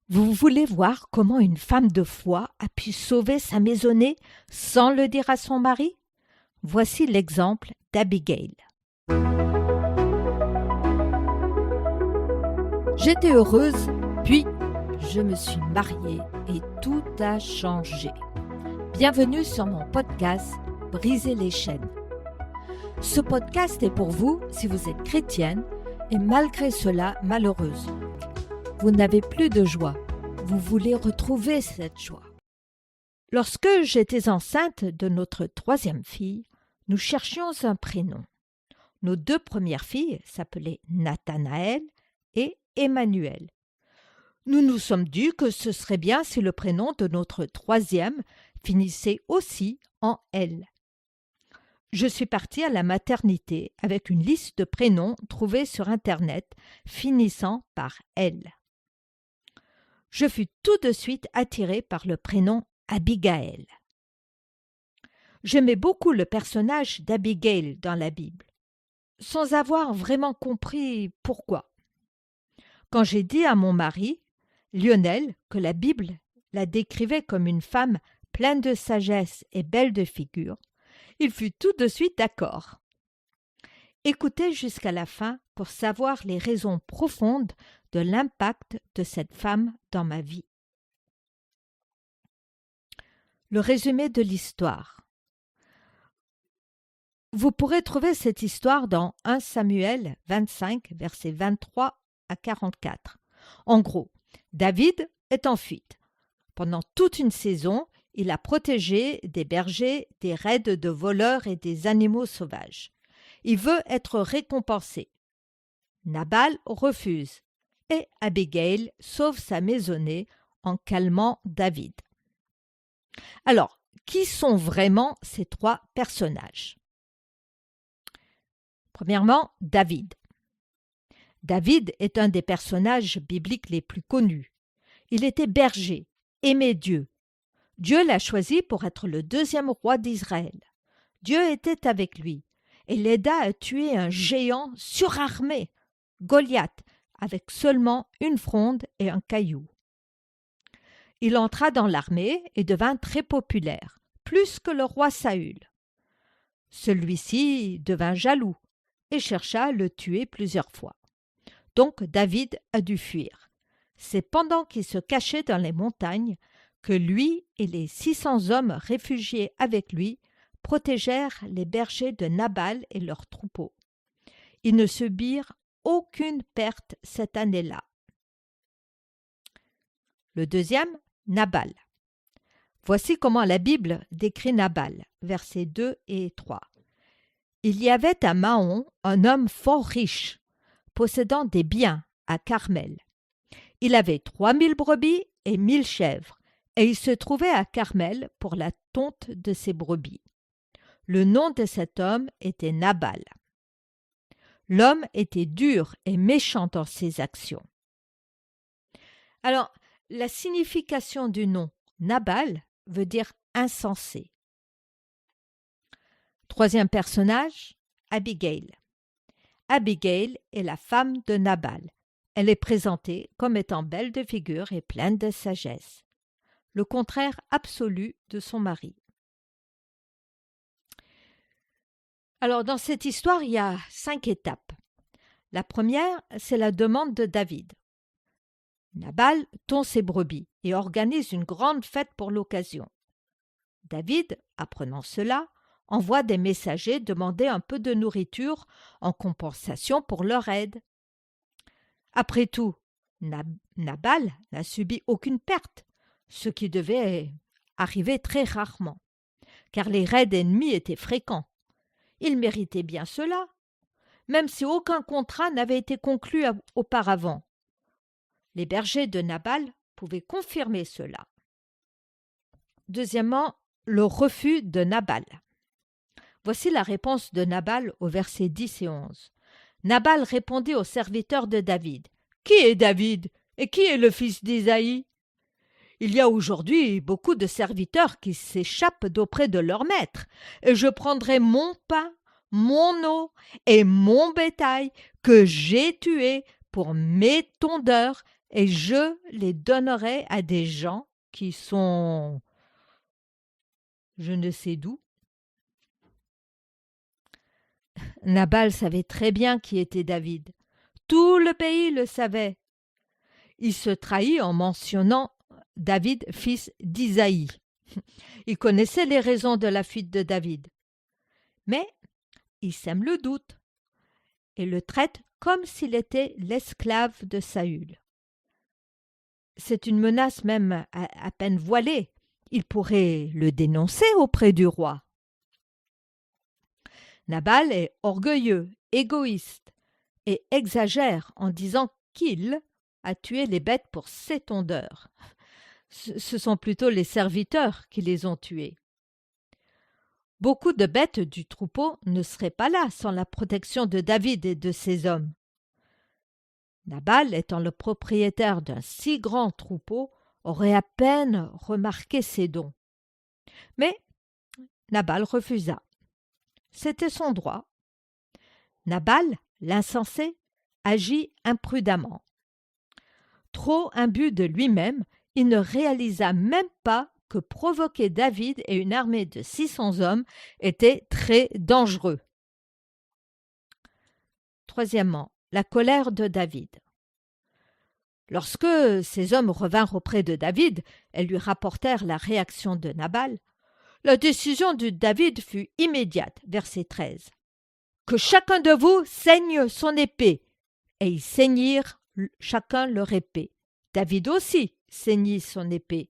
Vous voulez voir comment une femme de foi a pu sauver sa maisonnée sans le dire à son mari? Voici l'exemple d'Abigail. J'étais heureuse, puis je me suis mariée et tout a changé. Bienvenue sur mon podcast Briser les chaînes. Ce podcast est pour vous si vous êtes chrétienne et malgré cela malheureuse. Vous n'avez plus de joie. Vous voulez retrouver cette joie. Lorsque j'étais enceinte de notre troisième fille, nous cherchions un prénom. Nos deux premières filles s'appelaient Nathanaël et Emmanuel. Nous nous sommes dit que ce serait bien si le prénom de notre troisième finissait aussi en L. Je suis partie à la maternité avec une liste de prénoms trouvés sur Internet finissant par L. Je fus tout de suite attirée par le prénom Abigail. J'aimais beaucoup le personnage d'Abigail dans la Bible, sans avoir vraiment compris pourquoi. Quand j'ai dit à mon mari, Lionel, que la Bible la décrivait comme une femme pleine de sagesse et belle de figure, il fut tout de suite d'accord. Écoutez jusqu'à la fin pour savoir les raisons profondes de l'impact de cette femme dans ma vie. Le résumé de l'histoire. Vous pourrez trouver cette histoire dans 1 Samuel 25, versets 23 à 44. En gros, David est en fuite. Pendant toute une saison, il a protégé des bergers des raids de voleurs et des animaux sauvages. Il veut être récompensé. Nabal refuse et Abigail sauve sa maisonnée en calmant David. Alors, qui sont vraiment ces trois personnages? Premièrement, David. David est un des personnages bibliques les plus connus. Il était berger, aimait Dieu. Dieu l'a choisi pour être le deuxième roi d'Israël. Dieu était avec lui et l'aida à tuer un géant surarmé, Goliath, avec seulement une fronde et un caillou. Il entra dans l'armée et devint très populaire, plus que le roi Saül. Celui-ci devint jaloux et chercha à le tuer plusieurs fois. Donc David a dû fuir. C'est pendant qu'il se cachait dans les montagnes que lui et les 600 hommes réfugiés avec lui protégèrent les bergers de Nabal et leurs troupeaux. Ils ne subirent aucune perte cette année-là. Le deuxième, Nabal. Voici comment la Bible décrit Nabal, versets 2 et 3. Il y avait à Maon un homme fort riche, possédant des biens à Carmel. Il avait 3000 brebis et 1000 chèvres, et il se trouvait à Carmel pour la tonte de ses brebis. Le nom de cet homme était Nabal. L'homme était dur et méchant dans ses actions. Alors, la signification du nom Nabal veut dire insensé. Troisième personnage, Abigail. Abigail est la femme de Nabal. Elle est présentée comme étant belle de figure et pleine de sagesse. Le contraire absolu de son mari. Alors, dans cette histoire, il y a 5 étapes. La première, c'est la demande de David. Nabal tond ses brebis et organise une grande fête pour l'occasion. David, apprenant cela, envoie des messagers demander un peu de nourriture en compensation pour leur aide. Après tout, Nabal n'a subi aucune perte, ce qui devait arriver très rarement, car les raids ennemis étaient fréquents. Il méritait bien cela, même si aucun contrat n'avait été conclu auparavant. Les bergers de Nabal pouvaient confirmer cela. Deuxièmement, le refus de Nabal. Voici la réponse de Nabal au versets 10 et 11. Nabal répondit aux serviteurs de David. « Qui est David et qui est le fils d'Isaïe ? Il y a aujourd'hui beaucoup de serviteurs qui s'échappent d'auprès de leur maître, et je prendrai mon pain, mon eau et mon bétail que j'ai tué pour mes tondeurs et je les donnerai à des gens qui sont je ne sais d'où. Nabal savait très bien qui était David. Tout le pays le savait. Il se trahit en mentionnant David, fils d'Isaïe. Il connaissait les raisons de la fuite de David. Mais il sème le doute et le traite comme s'il était l'esclave de Saül. C'est une menace même à peine voilée. Il pourrait le dénoncer auprès du roi. Nabal est orgueilleux, égoïste et exagère en disant qu'il a tué les bêtes pour ses tondeurs. Ce sont plutôt les serviteurs qui les ont tués. Beaucoup de bêtes du troupeau ne seraient pas là sans la protection de David et de ses hommes. Nabal, étant le propriétaire d'un si grand troupeau, aurait à peine remarqué ces dons. Mais Nabal refusa. C'était son droit. Nabal, l'insensé, agit imprudemment. Trop imbu de lui-même, il ne réalisa même pas que provoquer David et une armée de 600 hommes était très dangereux. Troisièmement, la colère de David. Lorsque ces hommes revinrent auprès de David et lui rapportèrent la réaction de Nabal, la décision de David fut immédiate, verset 13. « Que chacun de vous saigne son épée. » Et ils saignirent chacun leur épée. David aussi saignit son épée,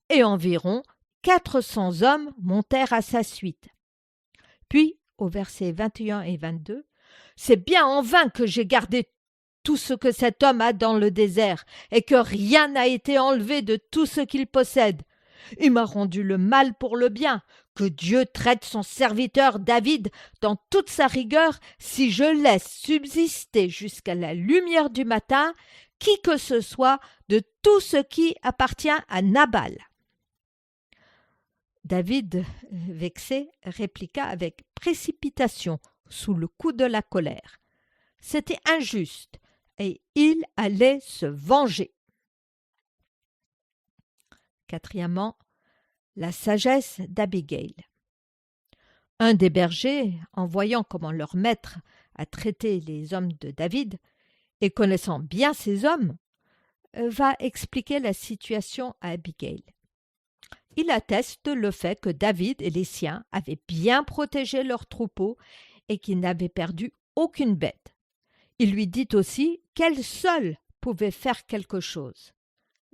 et environ 400 hommes montèrent à sa suite. Puis, au verset 21 et 22, « C'est bien en vain que j'ai gardé tout ce que cet homme a dans le désert, et que rien n'a été enlevé de tout ce qu'il possède. Il m'a rendu le mal pour le bien. Que Dieu traite son serviteur David dans toute sa rigueur si je laisse subsister jusqu'à la lumière du matin qui que ce soit de tout ce qui appartient à Nabal. » David, vexé, répliqua avec précipitation sous le coup de la colère. C'était injuste et il allait se venger. Quatrièmement, la sagesse d'Abigail. Un des bergers, en voyant comment leur maître a traité les hommes de David, et connaissant bien ces hommes, va expliquer la situation à Abigail. Il atteste le fait que David et les siens avaient bien protégé leurs troupeaux et qu'ils n'avaient perdu aucune bête. Il lui dit aussi qu'elle seule pouvait faire quelque chose.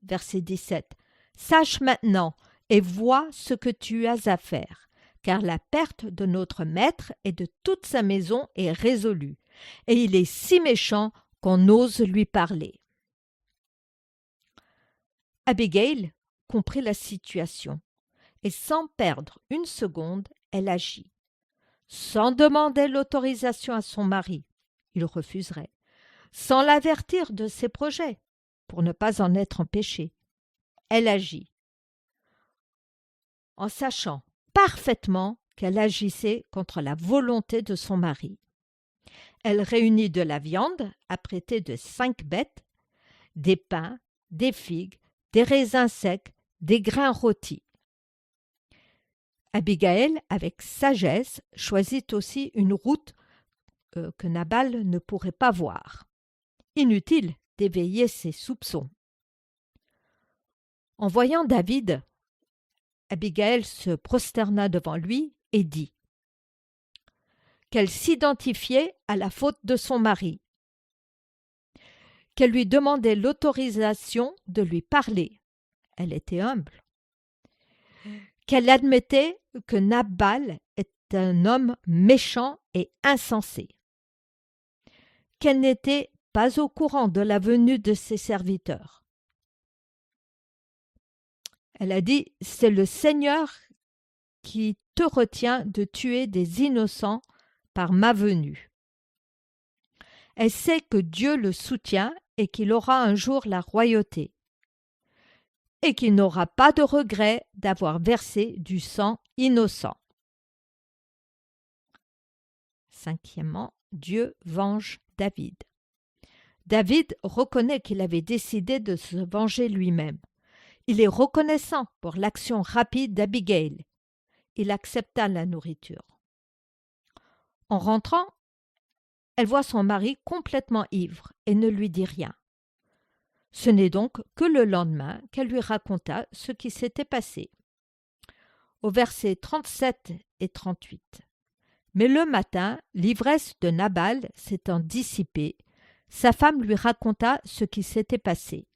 Verset 17. « Sache maintenant et vois ce que tu as à faire, car la perte de notre maître et de toute sa maison est résolue, et il est si méchant qu'on ose lui parler. » Abigail comprit la situation, et sans perdre une seconde, elle agit. Sans demander l'autorisation à son mari, il refuserait, sans l'avertir de ses projets, pour ne pas en être empêchée, elle agit, en sachant parfaitement qu'elle agissait contre la volonté de son mari. Elle réunit de la viande apprêtée de 5 bêtes, des pains, des figues, des raisins secs, des grains rôtis. Abigail, avec sagesse, choisit aussi une route que Nabal ne pourrait pas voir. Inutile d'éveiller ses soupçons. En voyant David, Abigail se prosterna devant lui et dit qu'elle s'identifiait à la faute de son mari, qu'elle lui demandait l'autorisation de lui parler. Elle était humble. Qu'elle admettait que Nabal est un homme méchant et insensé. Qu'elle n'était pas au courant de la venue de ses serviteurs. Elle a dit « C'est le Seigneur qui te retient de tuer des innocents par ma venue. » Elle sait que Dieu le soutient et qu'il aura un jour la royauté, et qu'il n'aura pas de regret d'avoir versé du sang innocent. Cinquièmement, Dieu venge David. David reconnaît qu'il avait décidé de se venger lui-même. Il est reconnaissant pour l'action rapide d'Abigail. Il accepta la nourriture. En rentrant, elle voit son mari complètement ivre et ne lui dit rien. Ce n'est donc que le lendemain qu'elle lui raconta ce qui s'était passé. Au versets 37 et 38. Mais le matin, l'ivresse de Nabal s'étant dissipée, sa femme lui raconta ce qui s'était passé.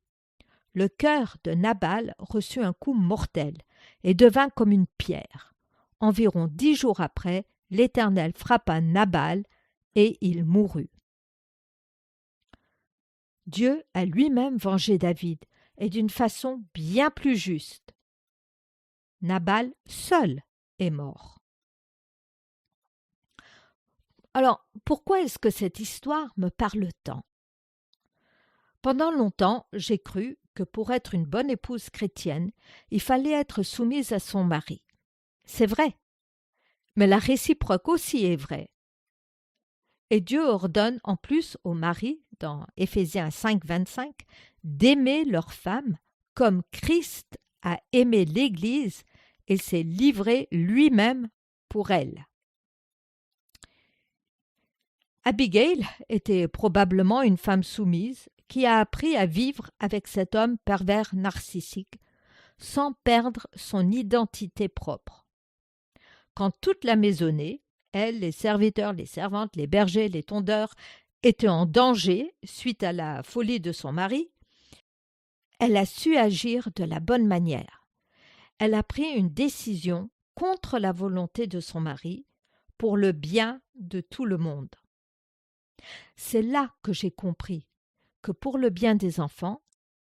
Le cœur de Nabal reçut un coup mortel et devint comme une pierre. Environ 10 jours après, l'Éternel frappa Nabal et il mourut. Dieu a lui-même vengé David et d'une façon bien plus juste. Nabal seul est mort. Alors, pourquoi est-ce que cette histoire me parle tant? Pendant longtemps, j'ai cru que pour être une bonne épouse chrétienne, il fallait être soumise à son mari. C'est vrai, mais la réciproque aussi est vraie. Et Dieu ordonne en plus aux maris, dans Éphésiens 5, 25, d'aimer leur femme comme Christ a aimé l'Église et s'est livré lui-même pour elle. Abigail était probablement une femme soumise qui a appris à vivre avec cet homme pervers narcissique sans perdre son identité propre. Quand toute la maisonnée, elle, les serviteurs, les servantes, les bergers, les tondeurs, étaient en danger suite à la folie de son mari, elle a su agir de la bonne manière. Elle a pris une décision contre la volonté de son mari pour le bien de tout le monde. C'est là que j'ai compris que pour le bien des enfants,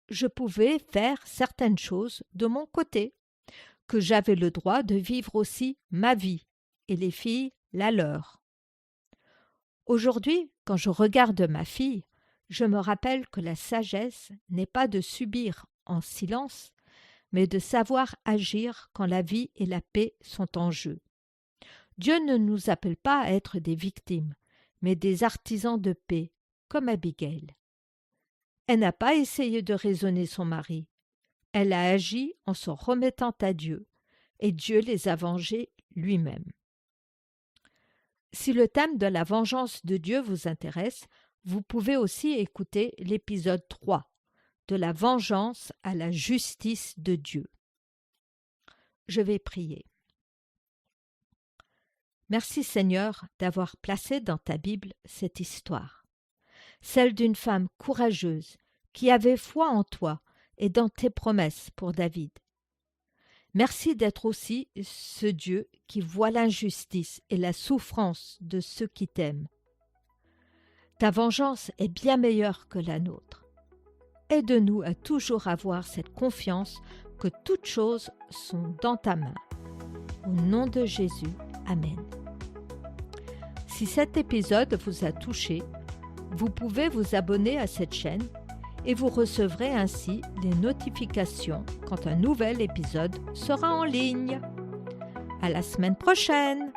je pouvais faire certaines choses de mon côté, que j'avais le droit de vivre aussi ma vie et les filles la leur. Aujourd'hui, quand je regarde ma fille, je me rappelle que la sagesse n'est pas de subir en silence, mais de savoir agir quand la vie et la paix sont en jeu. Dieu ne nous appelle pas à être des victimes, mais des artisans de paix, comme Abigail. Elle n'a pas essayé de raisonner son mari. Elle a agi en se remettant à Dieu, et Dieu les a vengés lui-même. Si le thème de la vengeance de Dieu vous intéresse, vous pouvez aussi écouter l'épisode 3, de la vengeance à la justice de Dieu. Je vais prier. Merci Seigneur d'avoir placé dans ta Bible cette histoire, celle d'une femme courageuse qui avait foi en toi et dans tes promesses pour David. Merci d'être aussi ce Dieu qui voit l'injustice et la souffrance de ceux qui t'aiment. Ta vengeance est bien meilleure que la nôtre. Aide-nous à toujours avoir cette confiance que toutes choses sont dans ta main. Au nom de Jésus, Amen. Si cet épisode vous a touché, vous pouvez vous abonner à cette chaîne et vous recevrez ainsi les notifications quand un nouvel épisode sera en ligne. À la semaine prochaine!